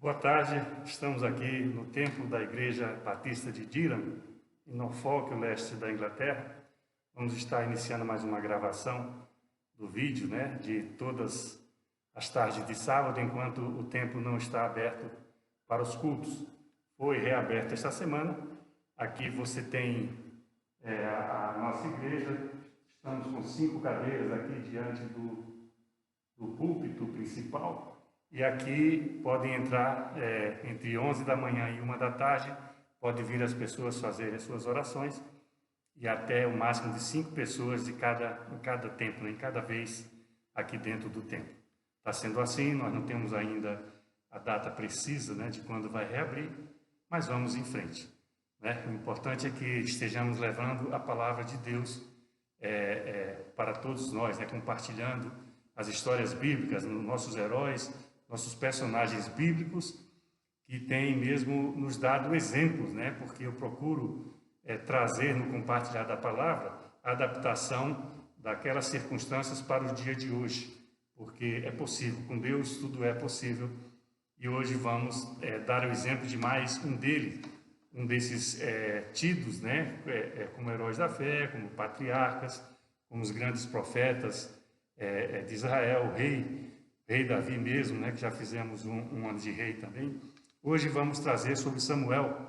Boa tarde, estamos aqui no templo da Igreja Batista de Durham, em Norfolk, o leste da Inglaterra. Vamos estar iniciando mais uma gravação do vídeo, de todas as tardes de sábado, enquanto o templo não está aberto para os cultos. Foi reaberto esta semana. Aqui você tem a nossa igreja. Estamos com 5 cadeiras aqui diante do púlpito principal. E aqui podem entrar entre 11 da manhã e 1 da tarde, pode vir as pessoas fazerem as suas orações, e até o máximo de 5 pessoas em cada templo, em cada vez aqui dentro do templo. Está sendo assim, nós não temos ainda a data precisa de quando vai reabrir, mas vamos em frente. O importante é que estejamos levando a palavra de Deus para todos nós, compartilhando as histórias bíblicas, nossos heróis, nossos personagens bíblicos, que têm mesmo nos dado exemplos, porque eu procuro trazer no compartilhar da palavra a adaptação daquelas circunstâncias para o dia de hoje, porque é possível, com Deus tudo é possível, e hoje vamos dar o exemplo de mais um desses tidos, como heróis da fé, como patriarcas, como os grandes profetas de Israel, o rei Davi mesmo, que já fizemos um ano de rei também. Hoje vamos trazer sobre Samuel,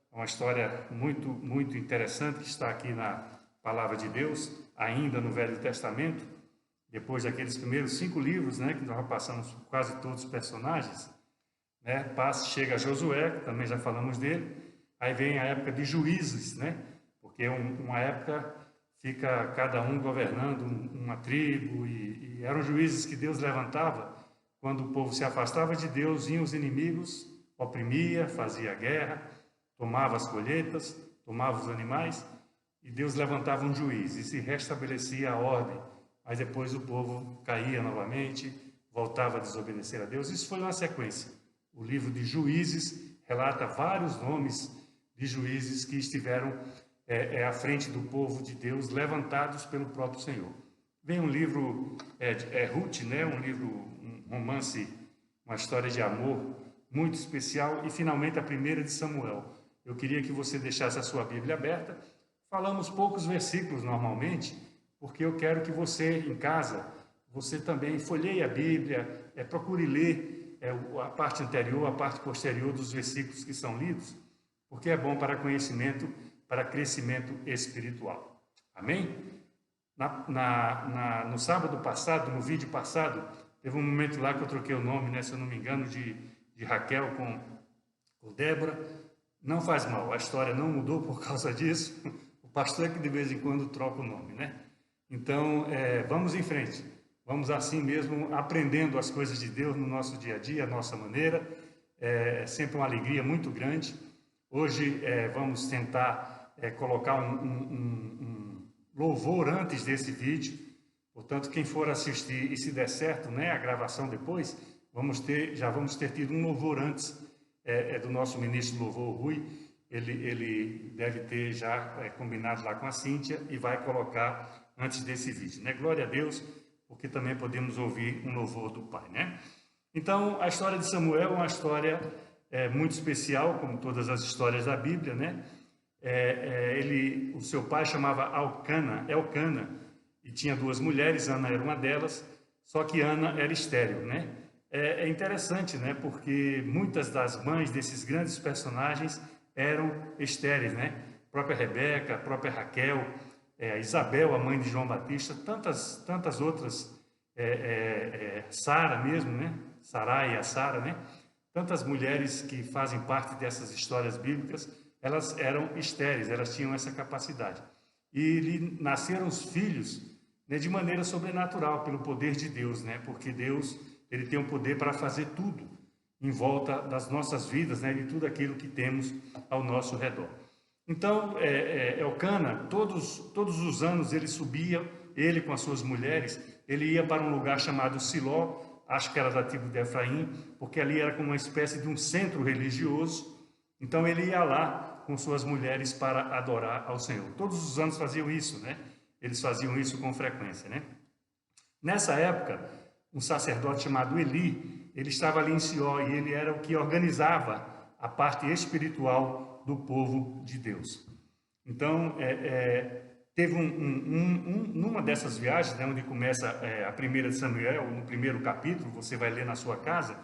uma história muito, muito interessante que está aqui na Palavra de Deus, ainda no Velho Testamento, depois daqueles primeiros 5 livros, que nós passamos por quase todos os personagens, chega Josué, que também já falamos dele, aí vem a época de juízes, porque uma época fica cada um governando uma tribo, e eram juízes que Deus levantava quando o povo se afastava de Deus, vinham os inimigos, oprimia, fazia guerra, tomava as colheitas, tomava os animais, e Deus levantava um juiz e se restabelecia a ordem, mas depois o povo caía novamente, voltava a desobedecer a Deus. Isso foi uma sequência. O livro de Juízes relata vários nomes de juízes que estiveram à frente do povo de Deus, levantados pelo próprio Senhor. Vem um livro, Ruth, um romance, uma história de amor muito especial, e finalmente a primeira de Samuel. Eu queria que você deixasse a sua Bíblia aberta. Falamos poucos versículos normalmente, porque eu quero que você, em casa, você também folheie a Bíblia, procure ler a parte anterior, a parte posterior dos versículos que são lidos, porque é bom para conhecimento, para crescimento espiritual. Amém? No sábado passado, no vídeo passado, teve um momento lá que eu troquei o nome, se eu não me engano, de Raquel com Débora. Não faz mal, a história não mudou por causa disso. O pastor é que de vez em quando troca o nome, Então, vamos em frente. Vamos assim mesmo, aprendendo as coisas de Deus no nosso dia a dia, a nossa maneira. É sempre uma alegria muito grande. Hoje vamos tentar colocar um louvor antes desse vídeo. Portanto, quem for assistir e se der certo, a gravação depois, já vamos ter tido um louvor antes do nosso ministro de louvor, Rui. Ele deve ter já combinado lá com a Cíntia e vai colocar antes desse vídeo, Glória a Deus, porque também podemos ouvir um louvor do Pai, Então, a história de Samuel é uma história muito especial, como todas as histórias da Bíblia, o seu pai chamava Elcana, e tinha 2 mulheres, Ana era uma delas, só que Ana era estéril, É interessante, porque muitas das mães desses grandes personagens eram estéreis, A própria Rebeca, a própria Raquel, Isabel, a mãe de João Batista, tantas outras, Sara mesmo, Sarai e a Sara, tantas mulheres que fazem parte dessas histórias bíblicas, elas eram estéreis, elas tinham essa capacidade. E lhe nasceram os filhos de maneira sobrenatural, pelo poder de Deus, porque Deus ele tem o poder para fazer tudo em volta das nossas vidas, de tudo aquilo que temos ao nosso redor. Então, Elcana, todos os anos ele subia, ele com as suas mulheres, ele ia para um lugar chamado Siló, acho que era da tribo de Efraim, porque ali era como uma espécie de um centro religioso. Então ele ia lá com suas mulheres para adorar ao Senhor. Todos os anos faziam isso, Eles faziam isso com frequência, Nessa época, um sacerdote chamado Eli, ele estava ali em Siló e ele era o que organizava a parte espiritual do povo de Deus. Então, teve numa dessas viagens, né, onde começa a primeira de Samuel, no primeiro capítulo, você vai ler na sua casa,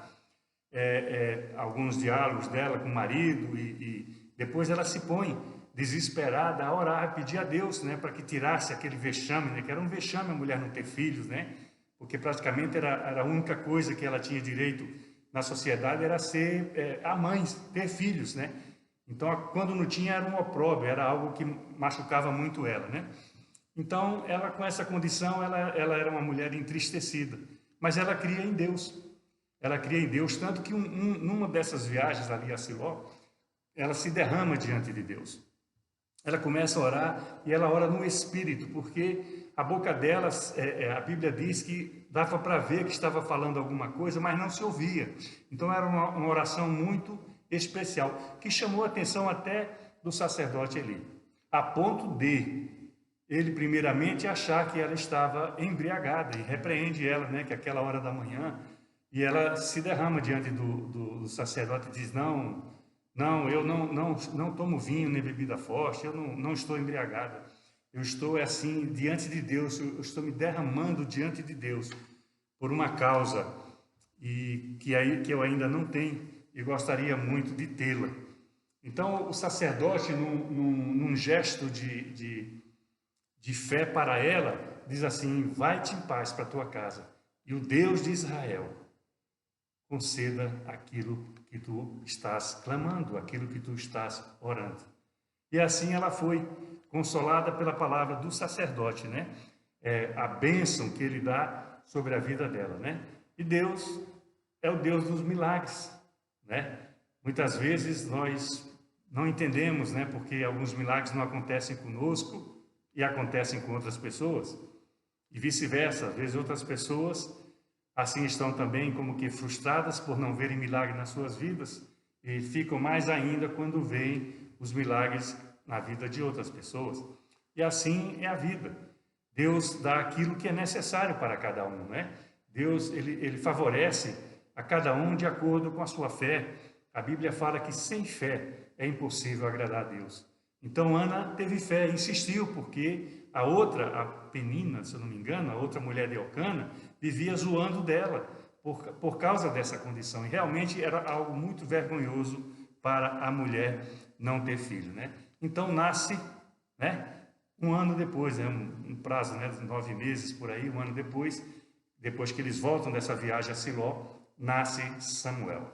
alguns diálogos dela com o marido, e depois ela se põe desesperada a orar, a pedir a Deus, né, para que tirasse aquele vexame, né, que era um vexame a mulher não ter filhos, né, porque praticamente era a única coisa que ela tinha direito na sociedade, era ser a mãe, ter filhos, né. Então, quando não tinha, era um opróbrio, era algo que machucava muito ela, né. Então, ela com essa condição, ela era uma mulher entristecida, mas ela cria em Deus. Ela cria em Deus, tanto que numa dessas viagens ali a Siló, ela se derrama diante de Deus. Ela começa a orar e ela ora no Espírito, porque a boca dela, a Bíblia diz que dava para ver que estava falando alguma coisa, mas não se ouvia. Então era uma oração muito especial, que chamou a atenção até do sacerdote Eli, a ponto de ele primeiramente achar que ela estava embriagada e repreende ela, né, que aquela hora da manhã, e ela se derrama diante do sacerdote e diz, não, eu não tomo vinho nem bebida forte, eu não estou embriagada, eu estou assim diante de Deus, eu estou me derramando diante de Deus por uma causa que eu ainda não tenho e gostaria muito de tê-la. Então o sacerdote, num gesto de fé para ela, diz assim, vai-te em paz para a tua casa, e o Deus de Israel conceda aquilo que tu estás clamando, aquilo que tu estás orando. E assim ela foi consolada pela palavra do sacerdote, né? A bênção que ele dá sobre a vida dela, né? E Deus é o Deus dos milagres, né? Muitas vezes nós não entendemos, né? Porque alguns milagres não acontecem conosco e acontecem com outras pessoas. E vice-versa, às vezes outras pessoas assim estão também como que frustradas por não verem milagre nas suas vidas e ficam mais ainda quando veem os milagres na vida de outras pessoas. E assim é a vida. Deus dá aquilo que é necessário para cada um, né? Deus, ele favorece a cada um de acordo com a sua fé. A Bíblia fala que sem fé é impossível agradar a Deus. Então Ana teve fé, insistiu, porque a outra, a Penina, se eu não me engano, a outra mulher de Elcana, vivia zoando dela por causa dessa condição. E realmente era algo muito vergonhoso para a mulher não ter filho, né? Então nasce, né, um ano depois, né, um prazo, né, de 9 meses por aí, um ano depois que eles voltam dessa viagem a Siló, nasce Samuel.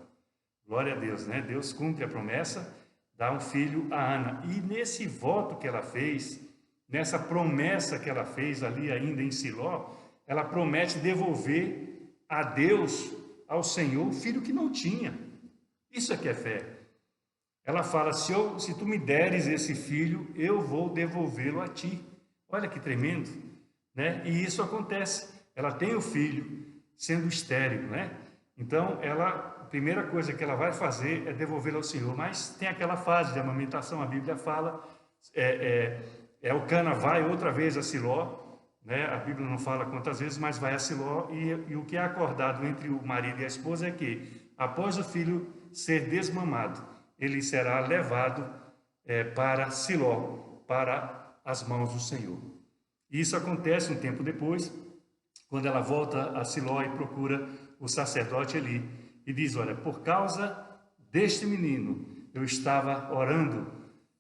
Glória a Deus, né? Deus cumpre a promessa, dá um filho a Ana. E nesse voto que ela fez, nessa promessa que ela fez ali ainda em Siló, ela promete devolver a Deus, ao Senhor, o filho que não tinha. Isso é que é fé. Ela fala, se tu me deres esse filho, eu vou devolvê-lo a ti. Olha que tremendo, né? E isso acontece. Ela tem o filho sendo estéril, né? Então, a primeira coisa que ela vai fazer é devolvê-lo ao Senhor. Mas tem aquela fase de amamentação, a Bíblia fala, Elcana vai outra vez a Siló, né? A Bíblia não fala quantas vezes, mas vai a Siló, e o que é acordado entre o marido e a esposa é que, após o filho ser desmamado, ele será levado para Siló, para as mãos do Senhor. E isso acontece um tempo depois, quando ela volta a Siló e procura o sacerdote Eli, e diz, olha, por causa deste menino, eu estava orando,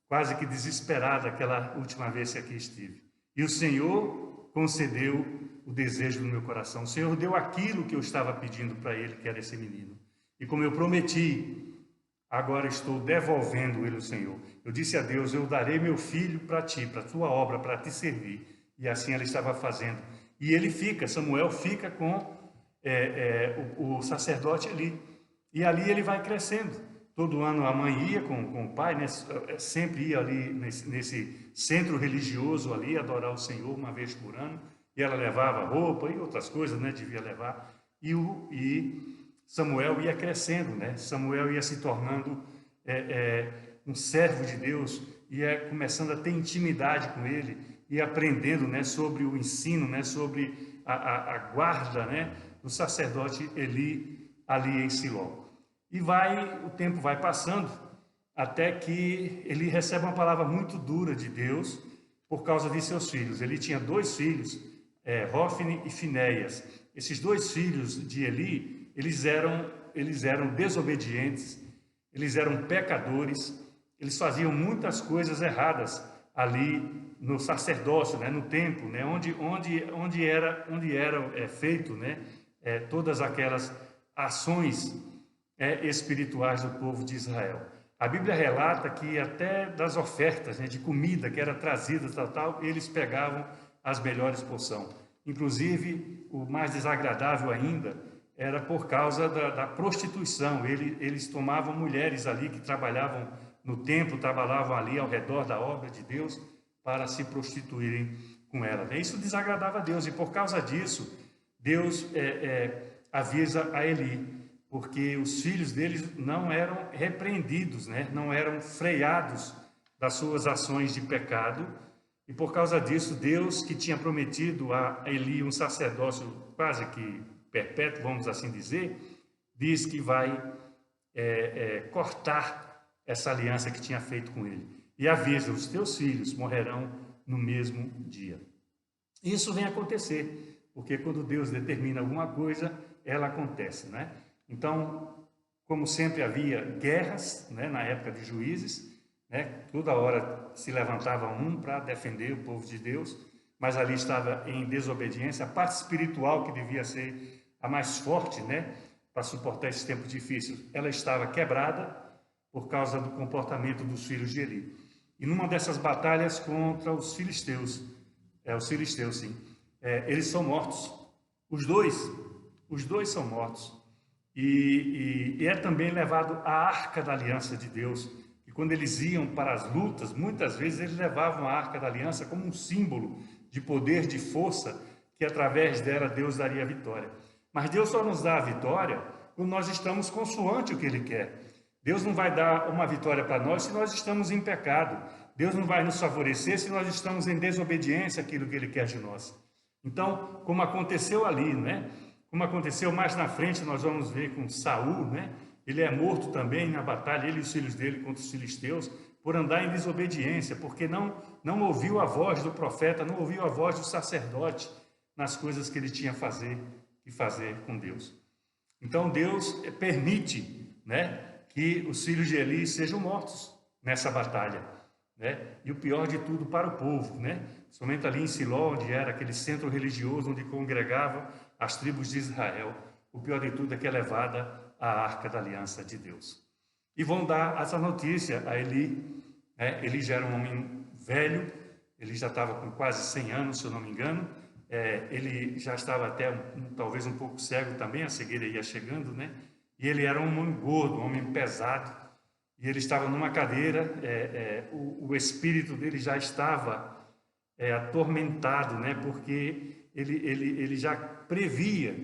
quase que desesperada, aquela última vez que aqui estive. E o Senhor concedeu o desejo do meu coração. O Senhor deu aquilo que eu estava pedindo para ele, que era esse menino. E como eu prometi, agora estou devolvendo ele ao Senhor. Eu disse a Deus, eu darei meu filho para ti, para a tua obra, para te servir. E assim ela estava fazendo. E ele Samuel fica com o sacerdote ali. E ali ele vai crescendo. Todo ano a mãe ia com o pai, né? Sempre ia ali nesse centro religioso ali, adorar o Senhor uma vez por ano. E ela levava roupa e outras coisas, né? Devia levar. E Samuel ia crescendo, né? Samuel ia se tornando um servo de Deus, ia começando a ter intimidade com ele, ia aprendendo, né, sobre o ensino, né, sobre a guarda, né, do sacerdote Eli ali em Siló. E o tempo vai passando até que ele recebe uma palavra muito dura de Deus por causa de seus filhos. Ele tinha 2 filhos, Hofni e Finéias. Esses 2 filhos de Eli, eles eram desobedientes, eles eram pecadores, eles faziam muitas coisas erradas ali no sacerdócio, né, no templo, né, onde eram feito, né, todas aquelas ações espirituais do povo de Israel. A Bíblia relata que até das ofertas, né, de comida que era trazida, eles pegavam as melhores porções. Inclusive, o mais desagradável ainda era por causa da prostituição. Eles tomavam mulheres ali que trabalhavam no templo, trabalhavam ali ao redor da obra de Deus para se prostituírem com ela. Isso desagradava a Deus e por causa disso, Deus avisa a Eli, porque os filhos deles não eram repreendidos, né? Não eram freados das suas ações de pecado. E por causa disso, Deus, que tinha prometido a Eli um sacerdócio quase que perpétuo, vamos assim dizer, diz que vai cortar essa aliança que tinha feito com ele. E avisa, os teus filhos morrerão no mesmo dia. Isso vem acontecer, porque quando Deus determina alguma coisa, ela acontece, né? Então, como sempre havia guerras, né, na época de Juízes, né, toda hora se levantava um para defender o povo de Deus, mas ali estava em desobediência. A parte espiritual, que devia ser a mais forte, né, para suportar esses tempos difíceis, ela estava quebrada por causa do comportamento dos filhos de Eli. E numa dessas batalhas contra os filisteus, eles são mortos. Os dois são mortos. E é também levado a Arca da Aliança de Deus. E quando eles iam para as lutas, muitas vezes eles levavam a Arca da Aliança como um símbolo de poder, de força, que através dela Deus daria a vitória. Mas Deus só nos dá a vitória quando nós estamos consoante o que Ele quer. Deus não vai dar uma vitória para nós se nós estamos em pecado. Deus não vai nos favorecer se nós estamos em desobediência àquilo que Ele quer de nós. Então, como aconteceu ali, né? Como aconteceu mais na frente, nós vamos ver com Saul, né? Ele é morto também na batalha, ele e os filhos dele contra os filisteus, por andar em desobediência, porque não ouviu a voz do profeta, não ouviu a voz do sacerdote nas coisas que ele tinha que fazer com Deus. Então Deus permite, né, que os filhos de Eli sejam mortos nessa batalha, né? E o pior de tudo para o povo, né? Somente ali em Siló, onde era aquele centro religioso onde congregavam as tribos de Israel, o pior de tudo é que é levada a Arca da Aliança de Deus. E vão dar essa notícia a Eli, né? Eli já era um homem velho, ele já estava com quase 100 anos, se eu não me engano, ele já estava até talvez um pouco cego também, a cegueira ia chegando, né? E ele era um homem gordo, um homem pesado, e ele estava numa cadeira, o espírito dele já estava atormentado, né? Porque ele já previa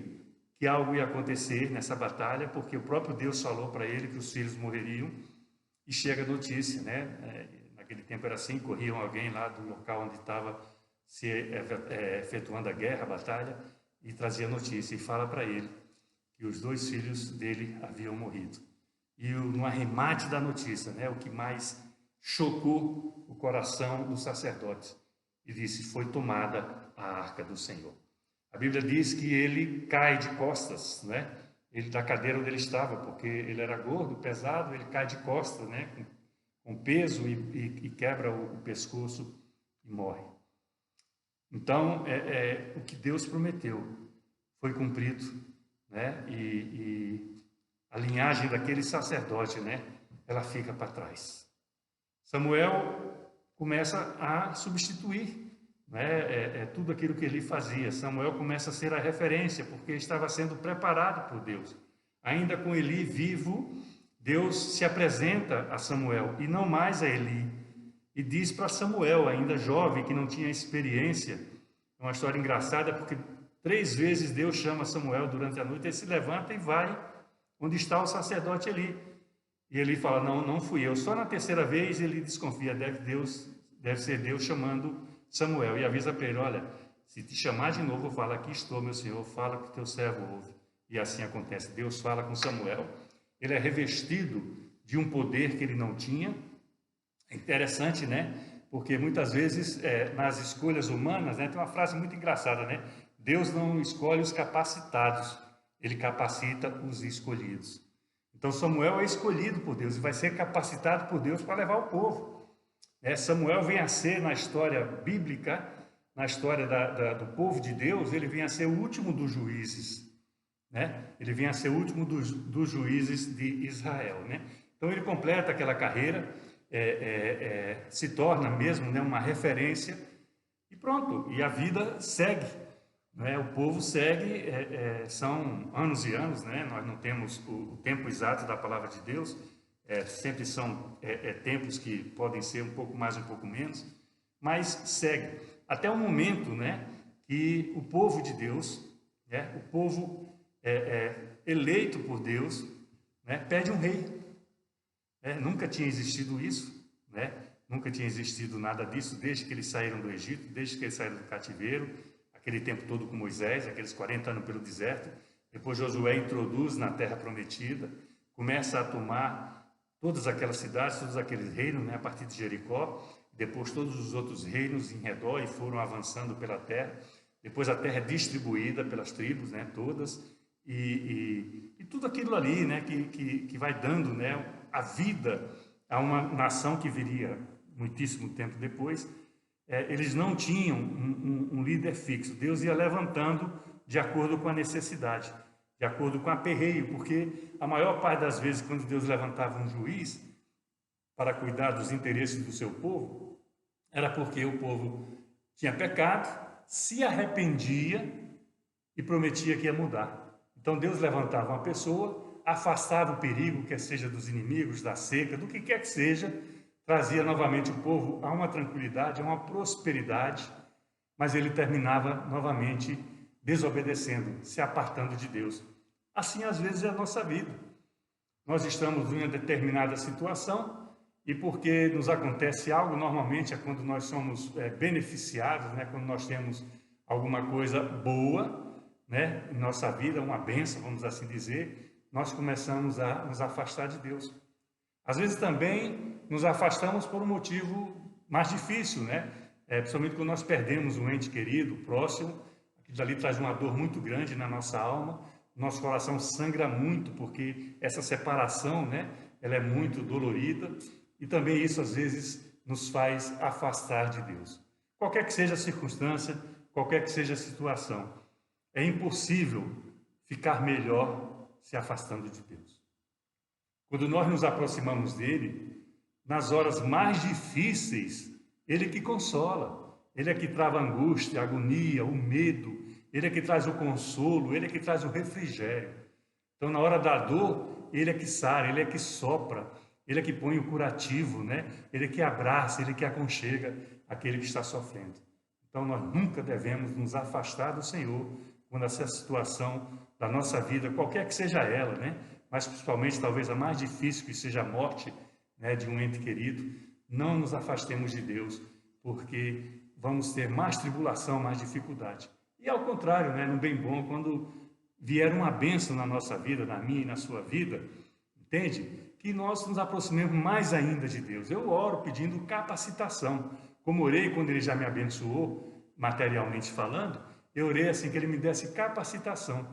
que algo ia acontecer nessa batalha, porque o próprio Deus falou para ele que os filhos morreriam, e chega a notícia, né? Naquele tempo era assim, corriam alguém lá do local onde estava se efetuando a guerra, a batalha, e trazia notícia, e fala para ele que os 2 filhos dele haviam morrido. E no arremate da notícia, né, o que mais chocou o coração do sacerdote, e disse, foi tomada a Arca do Senhor. A Bíblia diz que ele cai de costas, né? Ele da cadeira onde ele estava, porque ele era gordo, pesado, ele cai de costas, né? Com peso e quebra o pescoço e morre. Então, o que Deus prometeu foi cumprido, né? E a linhagem daquele sacerdote, né? Ela fica para trás. Samuel começa a substituir, né, tudo aquilo que ele fazia. Samuel começa a ser a referência, porque estava sendo preparado por Deus. Ainda com Eli vivo, Deus se apresenta a Samuel, e não mais a Eli, e diz para Samuel, ainda jovem, que não tinha experiência. É uma história engraçada, porque 3 vezes Deus chama Samuel durante a noite, ele se levanta e vai onde está o sacerdote Eli. E ele fala, não fui eu. Só na 3ª vez ele desconfia, deve ser Deus chamando Samuel, e avisa para ele, olha, se te chamar de novo, fala, aqui estou, meu senhor, fala que teu servo ouve. e assim acontece. Deus fala com Samuel, ele é revestido de um poder que ele não tinha. É interessante, né? Porque muitas vezes nas escolhas humanas, né, tem uma frase muito engraçada, né? Deus não escolhe os capacitados, ele capacita os escolhidos. Então Samuel é escolhido por Deus e vai ser capacitado por Deus para levar o povo. Samuel vem a ser, na história bíblica, na história do povo de Deus, ele vem a ser o último dos juízes, né? Ele vem a ser o último dos juízes de Israel, né? Então ele completa aquela carreira, se torna mesmo, né, uma referência e pronto, e a vida segue, né? O povo segue, são anos e anos, né? Nós não temos o tempo exato da palavra de Deus, sempre são tempos que podem ser um pouco mais, um pouco menos, mas segue até o momento, né, que o povo de Deus, né, o povo eleito por Deus, né, pede um rei. Nunca tinha existido isso, né? Nunca tinha existido nada disso desde que eles saíram do Egito, desde que eles saíram do cativeiro, aquele tempo todo com Moisés, aqueles 40 anos pelo deserto. Depois Josué introduz na terra prometida, começa a tomar todas aquelas cidades, todos aqueles reinos, né, a partir de Jericó, depois todos os outros reinos em redor e foram avançando pela terra. Depois a terra é distribuída pelas tribos, né, todas, e tudo aquilo ali, né, que vai dando, né, a vida a uma nação que viria muitíssimo tempo depois. Eles não tinham um líder fixo. Deus ia levantando de acordo com a necessidade, de acordo com o aperreio, porque a maior parte das vezes, quando Deus levantava um juiz para cuidar dos interesses do seu povo, era porque o povo tinha pecado, se arrependia e prometia que ia mudar. Então Deus levantava uma pessoa, afastava o perigo, quer seja dos inimigos, da seca, do que quer que seja, trazia novamente o povo a uma tranquilidade, a uma prosperidade, mas ele terminava novamente desobedecendo, se apartando de Deus. Assim, às vezes, é a nossa vida. Nós estamos em uma determinada situação e porque nos acontece algo, normalmente é quando nós somos beneficiados, né? Quando nós temos alguma coisa boa, né, em nossa vida, uma bênção, vamos assim dizer, nós começamos a nos afastar de Deus. Às vezes também nos afastamos por um motivo mais difícil, né? Principalmente quando nós perdemos um ente querido, próximo, aquilo ali traz uma dor muito grande na nossa alma, nosso coração sangra muito, porque essa separação, né, ela é muito dolorida, e também isso às vezes nos faz afastar de Deus. Qualquer que seja a circunstância, qualquer que seja a situação, é impossível ficar melhor se afastando de Deus. Quando nós nos aproximamos dele, nas horas mais difíceis, ele é que consola, ele é que trava a angústia, a agonia, o medo, ele é que traz o consolo, ele é que traz o refrigério. Então, na hora da dor, ele é que sara, ele é que sopra, ele é que põe o curativo, né? Ele é que abraça, ele é que aconchega aquele que está sofrendo. Então, nós nunca devemos nos afastar do Senhor quando essa situação da nossa vida, qualquer que seja ela, né? Mas principalmente talvez a mais difícil, que seja a morte, né, de um ente querido, não nos afastemos de Deus, porque vamos ter mais tribulação, mais dificuldade. E ao contrário, né, no bem bom, quando vier uma bênção na nossa vida, na minha e na sua vida, entende? Que nós nos aproximemos mais ainda de Deus. Eu oro pedindo capacitação, como orei quando Ele já me abençoou, materialmente falando, eu orei assim que Ele me desse capacitação.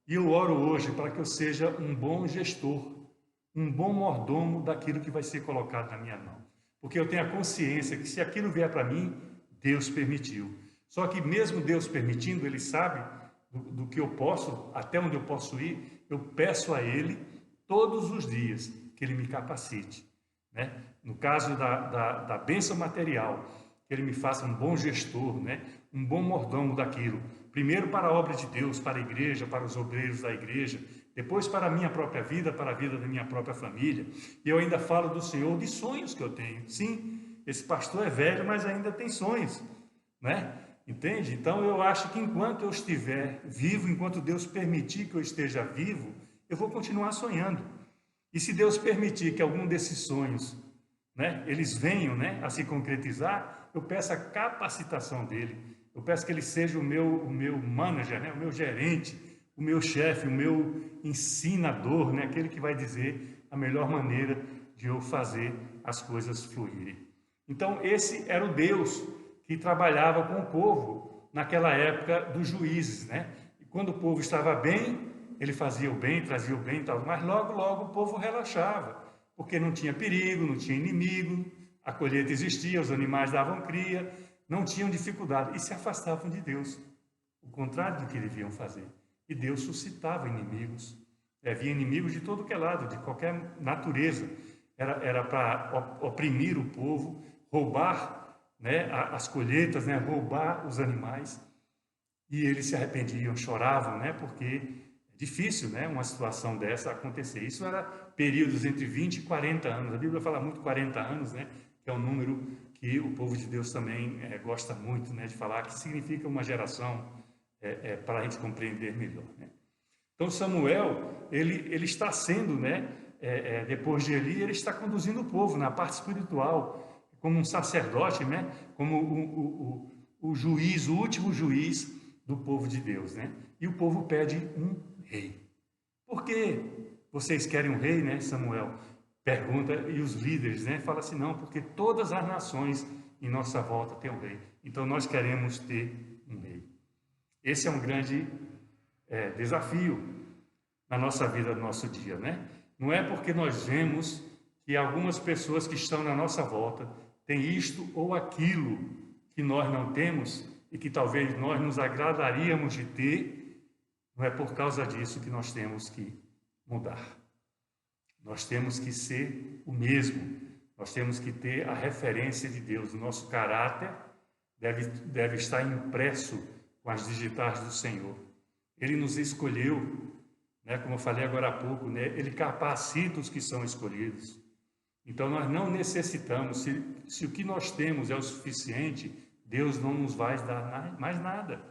E eu oro hoje para que eu seja um bom gestor, um bom mordomo daquilo que vai ser colocado na minha mão. Porque eu tenho a consciência que se aquilo vier para mim, Deus permitiu. Só que mesmo Deus permitindo, Ele sabe do que eu posso, até onde eu posso ir, eu peço a Ele todos os dias que Ele me capacite, né? No caso da bênção material, que Ele me faça um bom gestor, né? Um bom mordomo daquilo. Primeiro para a obra de Deus, para a igreja, para os obreiros da igreja, depois para a minha própria vida, para a vida da minha própria família. E eu ainda falo do Senhor de sonhos que eu tenho. Sim, esse pastor é velho, mas ainda tem sonhos, né? Entende? Então eu acho que enquanto eu estiver vivo, enquanto Deus permitir que eu esteja vivo, eu vou continuar sonhando. E se Deus permitir que algum desses sonhos, né, eles venham, né, a se concretizar, eu peço a capacitação dele. Eu peço que ele seja o meu manager, né, o meu gerente, o meu chefe, o meu ensinador, né? Aquele que vai dizer a melhor maneira de eu fazer as coisas fluírem. Então, esse era o Deus que trabalhava com o povo naquela época dos juízes, né? E quando o povo estava bem, ele fazia o bem, trazia o bem e tal, mas logo, logo o povo relaxava, porque não tinha perigo, não tinha inimigo, a colheita existia, os animais davam cria, não tinham dificuldade e se afastavam de Deus, o contrário do que deviam fazer. E Deus suscitava inimigos, havia inimigos de todo que é lado, de qualquer natureza, era para oprimir o povo, roubar, né, as colheitas, né, roubar os animais, e eles se arrependiam, choravam, né, porque é difícil, né, uma situação dessa acontecer. Isso era períodos entre 20 e 40 anos, a Bíblia fala muito 40 anos, né, que é um número que o povo de Deus também gosta muito, né, de falar, que significa uma geração para a gente compreender melhor, né. Então Samuel, ele está sendo, né, depois de Eli, ele está conduzindo o povo na parte espiritual, como um sacerdote, né, como o juiz, o último juiz do povo de Deus, né. E o povo pede um rei. Por que vocês querem um rei, né, Samuel? Pergunta, e os líderes, né, falam assim, não, porque todas as nações em nossa volta têm um rei. Então nós queremos ter um rei. Esse é um grande desafio na nossa vida, no nosso dia, né? Não é porque nós vemos que algumas pessoas que estão na nossa volta têm isto ou aquilo que nós não temos e que talvez nós nos agradaríamos de ter, não é por causa disso que nós temos que mudar. Nós temos que ser o mesmo, nós temos que ter a referência de Deus. O nosso caráter deve estar impresso com as digitais do Senhor. Ele nos escolheu, né, como eu falei agora há pouco, né, ele capacita os que são escolhidos. Então nós não necessitamos, se o que nós temos é o suficiente, Deus não nos vai dar mais nada.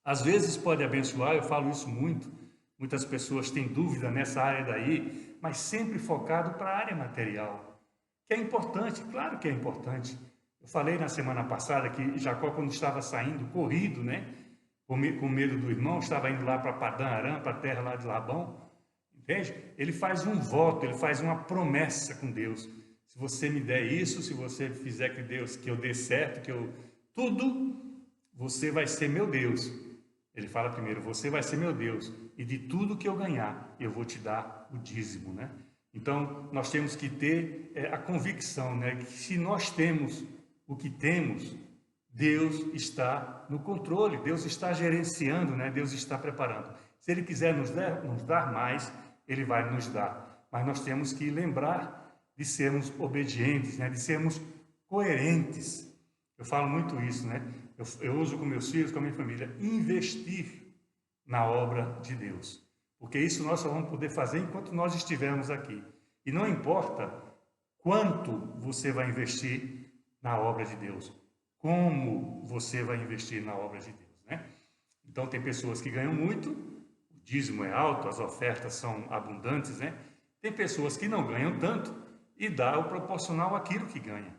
Às vezes pode abençoar, eu falo isso muito, muitas pessoas têm dúvida nessa área daí, mas sempre focado para a área material, que é importante, claro que é importante. Eu falei na semana passada que Jacó, quando estava saindo, corrido, né, com medo do irmão, estava indo lá para Padã Arã, para a terra lá de Labão, entende? Ele faz um voto, ele faz uma promessa com Deus. Se você me der isso, se você fizer que eu dê certo, tudo, você vai ser meu Deus. Ele fala primeiro, você vai ser meu Deus, e de tudo que eu ganhar, eu vou te dar o dízimo, né? Então, nós temos que ter a convicção, né, que se nós temos o que temos, Deus está no controle, Deus está gerenciando, né? Deus está preparando. Se Ele quiser nos dar mais, Ele vai nos dar. Mas nós temos que lembrar de sermos obedientes, né? De sermos coerentes. Eu falo muito isso, né? Eu uso com meus filhos, com a minha família, investir na obra de Deus. Porque isso nós só vamos poder fazer enquanto nós estivermos aqui. E não importa quanto você vai investir na obra de Deus, como você vai investir na obra de Deus, né? Então tem pessoas que ganham muito, o dízimo é alto, as ofertas são abundantes, né? Tem pessoas que não ganham tanto e dá o proporcional àquilo que ganha,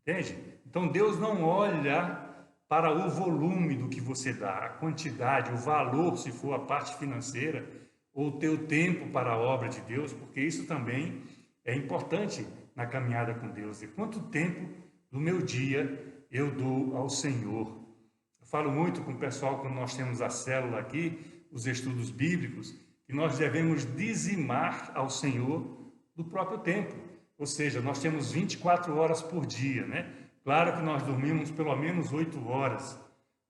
entende? Então Deus não olha para o volume do que você dá, a quantidade, o valor, se for a parte financeira, ou o teu tempo para a obra de Deus, porque isso também é importante na caminhada com Deus. E quanto tempo do meu dia eu dou ao Senhor? Eu falo muito com o pessoal quando nós temos a célula aqui, os estudos bíblicos, que nós devemos dizimar ao Senhor do próprio tempo. Ou seja, nós temos 24 horas por dia, né? Claro que nós dormimos pelo menos 8 horas,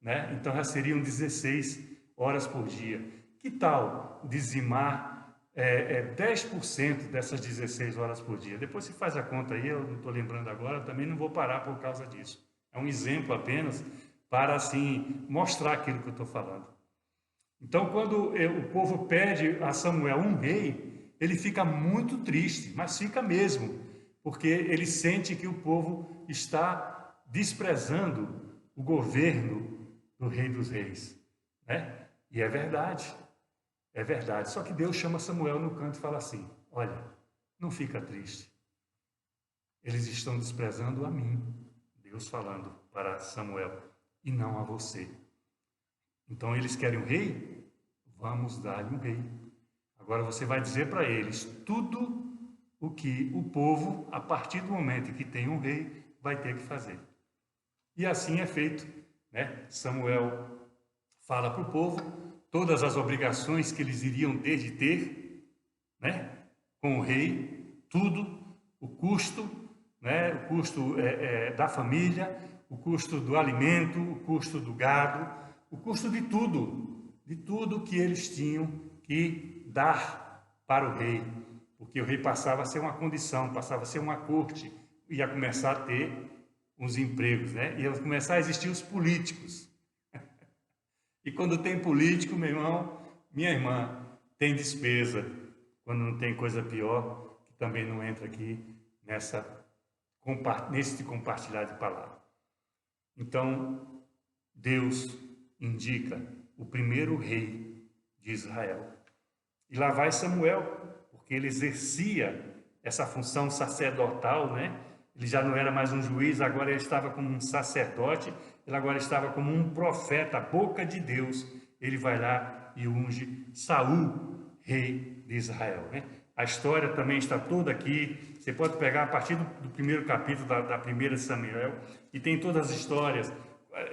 né? Então já seriam 16 horas por dia. Que tal dizimar 10% dessas 16 horas por dia? Depois você faz a conta aí, eu não estou lembrando agora, também não vou parar por causa disso. É um exemplo apenas para, assim, mostrar aquilo que eu estou falando. Então, quando o povo pede a Samuel um rei, ele fica muito triste, mas fica mesmo, porque ele sente que o povo está desprezando o governo do Rei dos Reis, né? E é verdade, é verdade. Só que Deus chama Samuel no canto e fala assim, olha, não fica triste. Eles estão desprezando a mim, Deus falando para Samuel, e não a você. Então eles querem um rei? vamos dar-lhe um rei. Agora você vai dizer para eles tudo o que o povo, a partir do momento que tem um rei, vai ter que fazer. E assim é feito, né? Samuel fala para o povo todas as obrigações que eles iriam ter de ter, né? Com o rei, tudo, o custo, né? O custo da família, o custo do alimento, o custo do gado, o custo de tudo que eles tinham que dar para o rei, porque o rei passava a ser uma condição, passava a ser uma corte, ia começar a ter uns empregos, né? Ia começar a existir os políticos. E quando tem político, meu irmão, minha irmã, tem despesa. Quando não tem coisa pior, que também não entra aqui nesse compartilhar de palavra. Então, Deus indica o primeiro rei de Israel. E lá vai Samuel, porque ele exercia essa função sacerdotal, né? Ele já não era mais um juiz, agora ele estava como um sacerdote, ele agora estava como um profeta, a boca de Deus. Ele vai lá e unge Saul, rei de Israel, né? A história também está toda aqui, você pode pegar a partir do primeiro capítulo da primeira Samuel, e tem todas as histórias,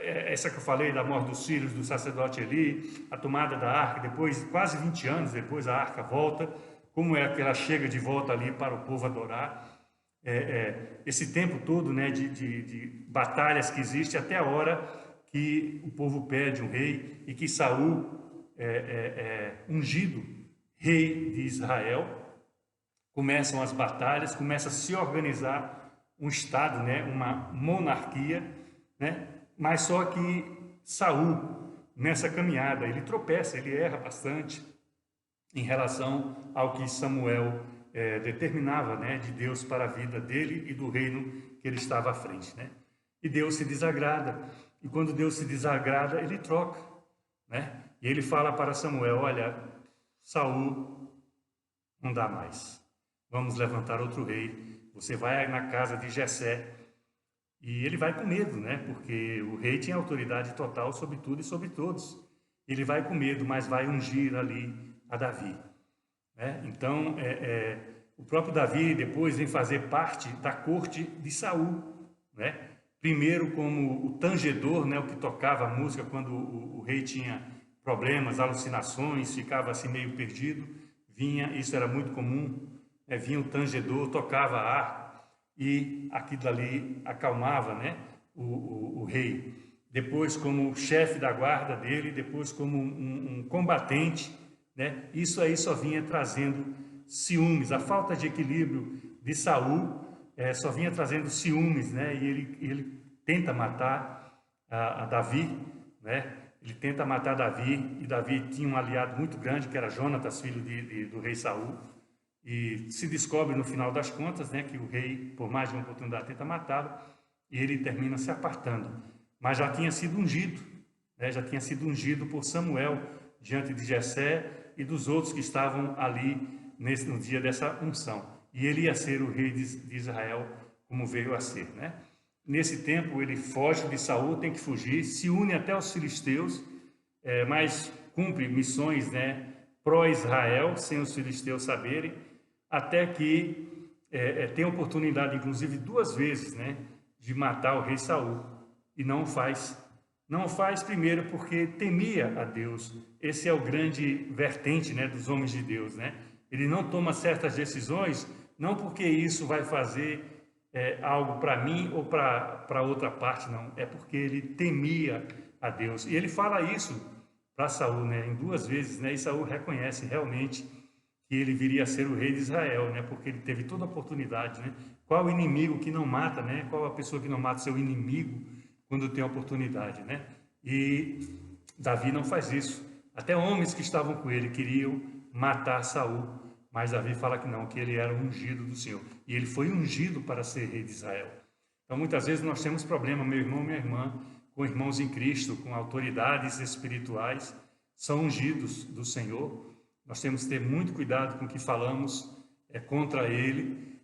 essa que eu falei da morte dos filhos do sacerdote Eli, a tomada da arca, depois, quase 20 anos depois, a arca volta, como é que ela chega de volta ali para o povo adorar, esse tempo todo, né, de batalhas que existe até a hora que o povo pede um rei e que Saul ungido rei de Israel. Começam as batalhas, começa a se organizar um estado, né, uma monarquia, né, mas só que Saul, nessa caminhada, ele tropeça, ele erra bastante em relação ao que Samuel determinava, né, de Deus para a vida dele e do reino que ele estava à frente, né? E Deus se desagrada, e quando Deus se desagrada, ele troca, né? E ele fala para Samuel: olha, Saul não dá mais, vamos levantar outro rei, você vai na casa de Jessé. E ele vai com medo, né? Porque o rei tinha autoridade total sobre tudo e sobre todos. Ele vai com medo, mas vai ungir ali a Davi, né? Então, o próprio Davi depois vem fazer parte da corte de Saul, né? Primeiro como o tangedor, né? O que tocava a música quando o rei tinha problemas, alucinações, ficava assim meio perdido. Isso era muito comum, vinha o tangedor, tocava a harpa, e aquilo ali acalmava, né, o rei. Depois como chefe da guarda dele, depois como um combatente, né? Isso aí só vinha trazendo ciúmes. A falta de equilíbrio de Saul só vinha trazendo ciúmes, né? E ele tenta matar a Davi, né? Ele tenta matar Davi, e Davi tinha um aliado muito grande, que era Jonatas, filho do rei Saul. E se descobre no final das contas, né, que o rei, por mais de uma oportunidade, tenta matá-lo, e ele termina se apartando. Mas já tinha sido ungido, né, já tinha sido ungido por Samuel diante de Jessé e dos outros que estavam ali no dia dessa unção. E ele ia ser o rei de Israel, como veio a ser, né? Nesse tempo ele foge de Saul, tem que fugir, se une até aos filisteus, mas cumpre missões, né, pró-Israel, sem os filisteus saberem, até que tem a oportunidade, inclusive 2 vezes, né, de matar o rei Saul, e não faz. Não faz, primeiro, porque temia a Deus. Esse é o grande vertente, né, dos homens de Deus, né? Ele não toma certas decisões, não porque isso vai fazer algo para mim ou para outra parte, não. É porque ele temia a Deus. E ele fala isso para Saul, né, em 2 vezes, né? E Saul reconhece realmente que ele viria a ser o rei de Israel, né? Porque ele teve toda a oportunidade, né? Qual o inimigo que não mata, né? Qual a pessoa que não mata seu inimigo quando tem a oportunidade, né? E Davi não faz isso. Até homens que estavam com ele queriam matar Saul, mas Davi fala que não, que ele era o ungido do Senhor. E ele foi ungido para ser rei de Israel. Então, muitas vezes nós temos problema, meu irmão, minha irmã, com irmãos em Cristo, com autoridades espirituais, são ungidos do Senhor. Nós temos que ter muito cuidado com o que falamos contra ele,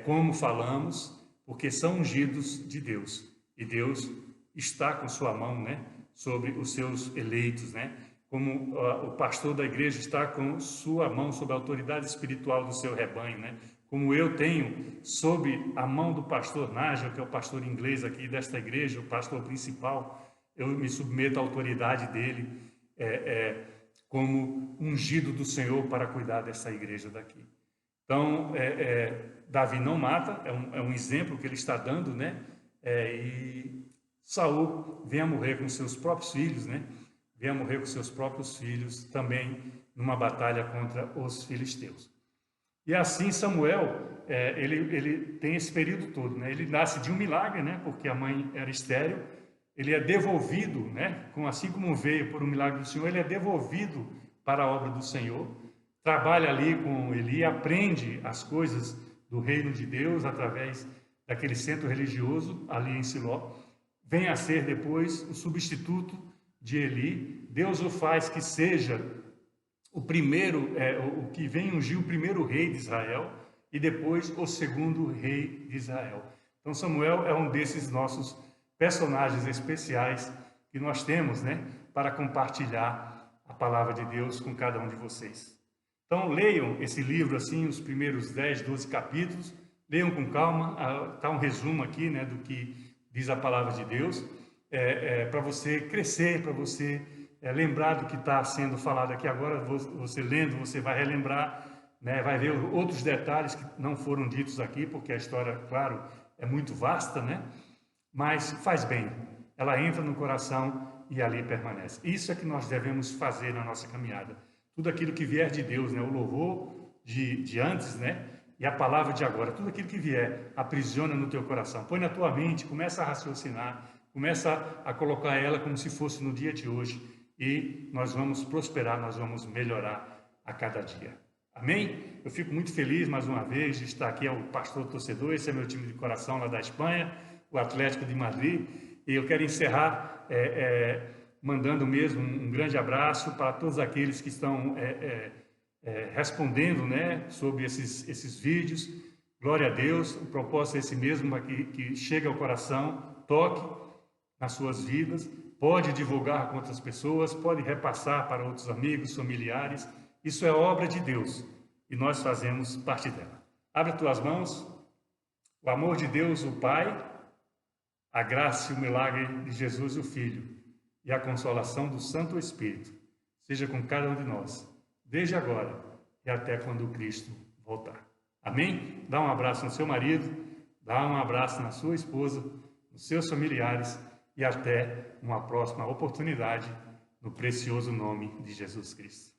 como falamos, porque são ungidos de Deus. E Deus está com sua mão, né, sobre os seus eleitos, né? como o pastor da igreja está com sua mão sob a autoridade espiritual do seu rebanho, né? Como eu tenho sob a mão do pastor Nigel, que é o pastor inglês aqui desta igreja, o pastor principal, eu me submeto à autoridade dele como ungido do Senhor para cuidar dessa igreja daqui. Então, Davi não mata, é um exemplo que ele está dando, né? E Saul vem a morrer com seus próprios filhos, né? Vem a morrer com seus próprios filhos também numa batalha contra os filisteus. E assim Samuel, ele tem esse período todo, né? Ele nasce de um milagre, né? Porque a mãe era estéril. Ele é devolvido, né? Assim como veio por um milagre do Senhor, ele é devolvido para a obra do Senhor. Trabalha ali com Eli, aprende as coisas do reino de Deus através daquele centro religioso ali em Siló. Vem a ser depois o substituto de Eli. Deus o faz que seja o primeiro, o que vem ungir o primeiro rei de Israel e depois o segundo rei de Israel. Então Samuel é um desses nossos personagens especiais que nós temos, né, para compartilhar a palavra de Deus com cada um de vocês. Então leiam esse livro assim, os primeiros 10, 12 capítulos, leiam com calma, está um resumo aqui, né, do que diz a palavra de Deus, para você crescer, para você lembrar do que está sendo falado aqui agora. Você lendo, você vai relembrar, né, vai ver outros detalhes que não foram ditos aqui, porque a história, claro, é muito vasta, né? Mas faz bem, ela entra no coração e ali permanece. Isso é que nós devemos fazer na nossa caminhada. Tudo aquilo que vier de Deus, né? O louvor de antes, né? E a palavra de agora, tudo aquilo que vier, aprisiona no teu coração. Põe na tua mente, começa a raciocinar, começa a colocar ela como se fosse no dia de hoje. E nós vamos prosperar, nós vamos melhorar a cada dia. Amém? Eu fico muito feliz mais uma vez de estar aqui, o pastor torcedor. Esse é meu time de coração lá da Espanha, o Atlético de Madrid. E eu quero encerrar mandando mesmo um grande abraço para todos aqueles que estão respondendo, né, sobre esses vídeos. Glória a Deus, o propósito é esse mesmo, que chegue ao coração, toque nas suas vidas, pode divulgar com outras pessoas, pode repassar para outros amigos, familiares. Isso é obra de Deus e nós fazemos parte dela. Abre tuas mãos. O amor de Deus, o Pai, a graça e o milagre de Jesus, o Filho, e a consolação do Santo Espírito seja com cada um de nós, desde agora e até quando o Cristo voltar. Amém? Dá um abraço no seu marido, dá um abraço na sua esposa, nos seus familiares e até uma próxima oportunidade no precioso nome de Jesus Cristo.